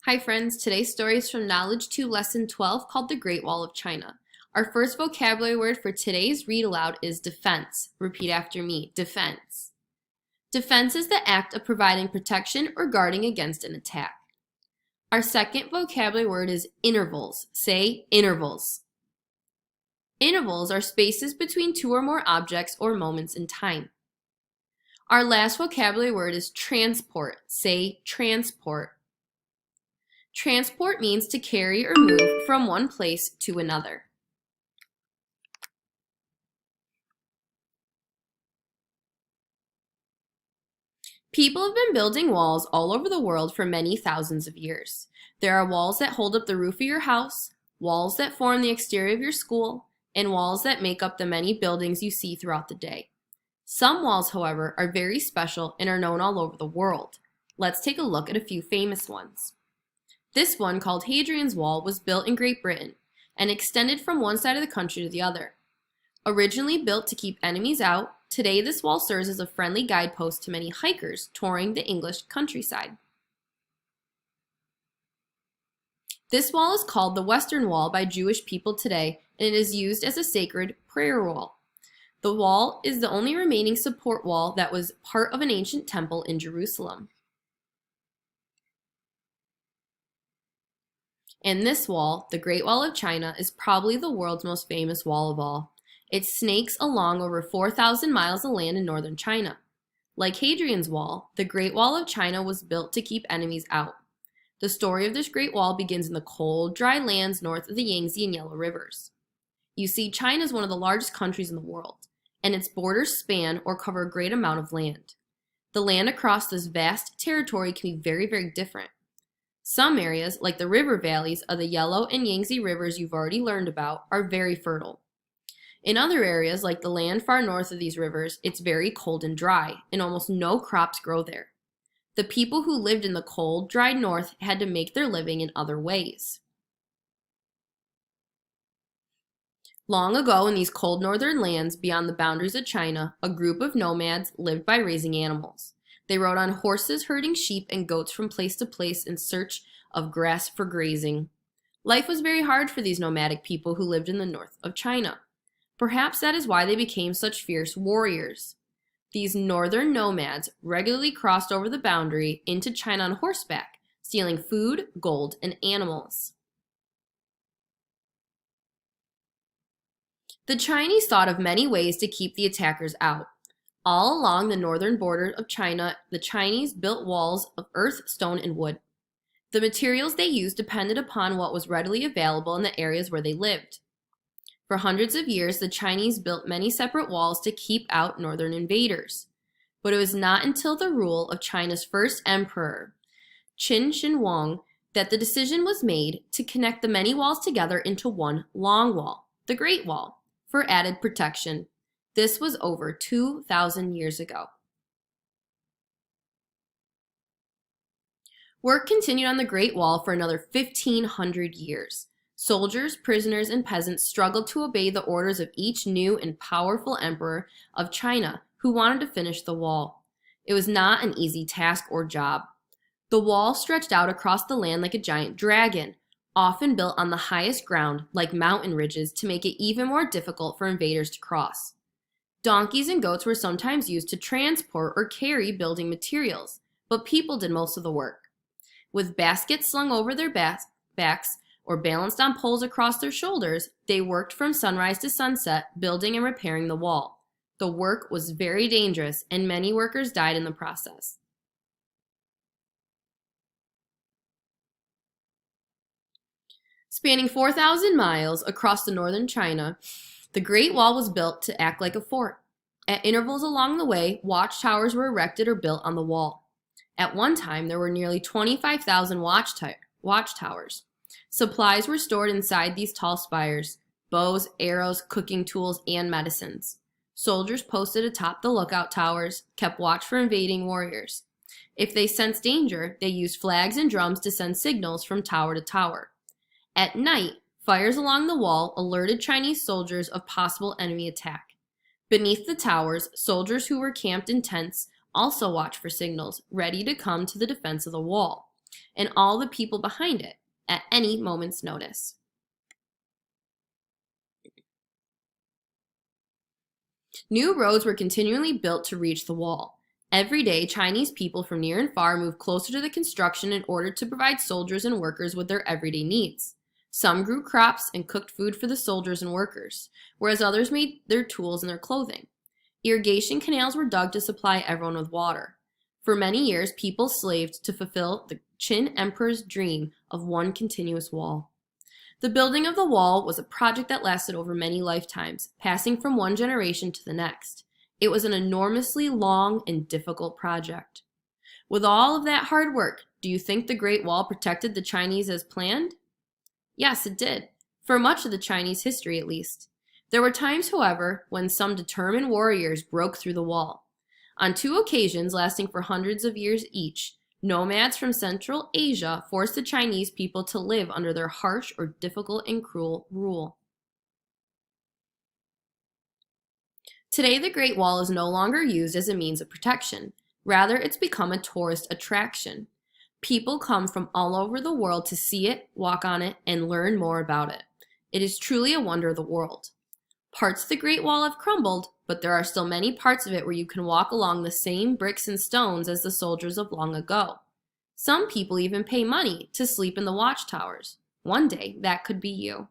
Hi friends, today's story is from Knowledge 2 Lesson 12 called The Great Wall of China. Our first vocabulary word for today's read aloud is defense. Repeat after me, defense. Defense is the act of providing protection or guarding against an attack. Our second vocabulary word is intervals. Say intervals. Intervals are spaces between two or more objects or moments in time. Our last vocabulary word is transport. Say transport. Transport means to carry or move from one place to another. People have been building walls all over the world for many thousands of years. There are walls that hold up the roof of your house, walls that form the exterior of your school, and walls that make up the many buildings you see throughout the day. Some walls, however, are very special and are known all over the world. Let's take a look at a few famous ones. This one, called Hadrian's Wall, was built in Great Britain and extended from one side of the country to the other. Originally built to keep enemies out, today this wall serves as a friendly guidepost to many hikers touring the English countryside. This wall is called the Western Wall by Jewish people today, and it is used as a sacred prayer wall. The wall is the only remaining support wall that was part of an ancient temple in Jerusalem. And this wall, the Great Wall of China, is probably the world's most famous wall of all. It snakes along over 4,000 miles of land in northern China. Like Hadrian's Wall, the Great Wall of China was built to keep enemies out. The story of this Great Wall begins in the cold, dry lands north of the Yangtze and Yellow Rivers. You see, China is one of the largest countries in the world, and its borders span or cover a great amount of land. The land across this vast territory can be very, very different. Some areas, like the river valleys of the Yellow and Yangtze rivers you've already learned about, are very fertile. In other areas, like the land far north of these rivers, it's very cold and dry, and almost no crops grow there. The people who lived in the cold, dry north had to make their living in other ways. Long ago, in these cold northern lands beyond the boundaries of China, a group of nomads lived by raising animals. They rode on horses, herding sheep and goats from place to place in search of grass for grazing. Life was very hard for these nomadic people who lived in the north of China. Perhaps that is why they became such fierce warriors. These northern nomads regularly crossed over the boundary into China on horseback, stealing food, gold, and animals. The Chinese thought of many ways to keep the attackers out. All along the northern border of China, the Chinese built walls of earth, stone, and wood. The materials they used depended upon what was readily available in the areas where they lived. For hundreds of years, the Chinese built many separate walls to keep out northern invaders. But it was not until the rule of China's first emperor, Qin Shi Huang, that the decision was made to connect the many walls together into one long wall, the Great Wall, for added protection. This was over 2,000 years ago. Work continued on the Great Wall for another 1,500 years. Soldiers, prisoners, and peasants struggled to obey the orders of each new and powerful emperor of China who wanted to finish the wall. It was not an easy task or job. The wall stretched out across the land like a giant dragon, often built on the highest ground like mountain ridges to make it even more difficult for invaders to cross. Donkeys and goats were sometimes used to transport or carry building materials, but people did most of the work. With baskets slung over their backs or balanced on poles across their shoulders, they worked from sunrise to sunset, building and repairing the wall. The work was very dangerous, and many workers died in the process. Spanning 4,000 miles across the northern China, the Great Wall was built to act like a fort. At intervals along the way, watchtowers were erected or built on the wall. At one time, there were nearly 25,000 watchtowers. Supplies were stored inside these tall spires: bows, arrows, cooking tools, and medicines. Soldiers posted atop the lookout towers kept watch for invading warriors. If they sensed danger, they used flags and drums to send signals from tower to tower. At night, fires along the wall alerted Chinese soldiers of possible enemy attack. Beneath the towers, soldiers who were camped in tents also watched for signals, ready to come to the defense of the wall. and all the people behind it at any moment's notice. New roads were continually built to reach the wall. Every day, Chinese people from near and far moved closer to the construction in order to provide soldiers and workers with their everyday needs. Some grew crops and cooked food for the soldiers and workers, whereas others made their tools and their clothing. Irrigation canals were dug to supply everyone with water. For many years, people slaved to fulfill the Qin Emperor's dream of one continuous wall. The building of the wall was a project that lasted over many lifetimes, passing from one generation to the next. It was an enormously long and difficult project. With all of that hard work, do you think the Great Wall protected the Chinese as planned? Yes, it did, for much of the Chinese history at least. There were times, however, when some determined warriors broke through the wall. On 2 occasions lasting for hundreds of years each, nomads from Central Asia forced the Chinese people to live under their harsh or difficult and cruel rule. Today, the Great Wall is no longer used as a means of protection. Rather, it's become a tourist attraction. People come from all over the world to see it, walk on it, and learn more about it. It is truly a wonder of the world. Parts of the Great Wall have crumbled, but there are still many parts of it where you can walk along the same bricks and stones as the soldiers of long ago. Some people even pay money to sleep in the watchtowers. One day, that could be you.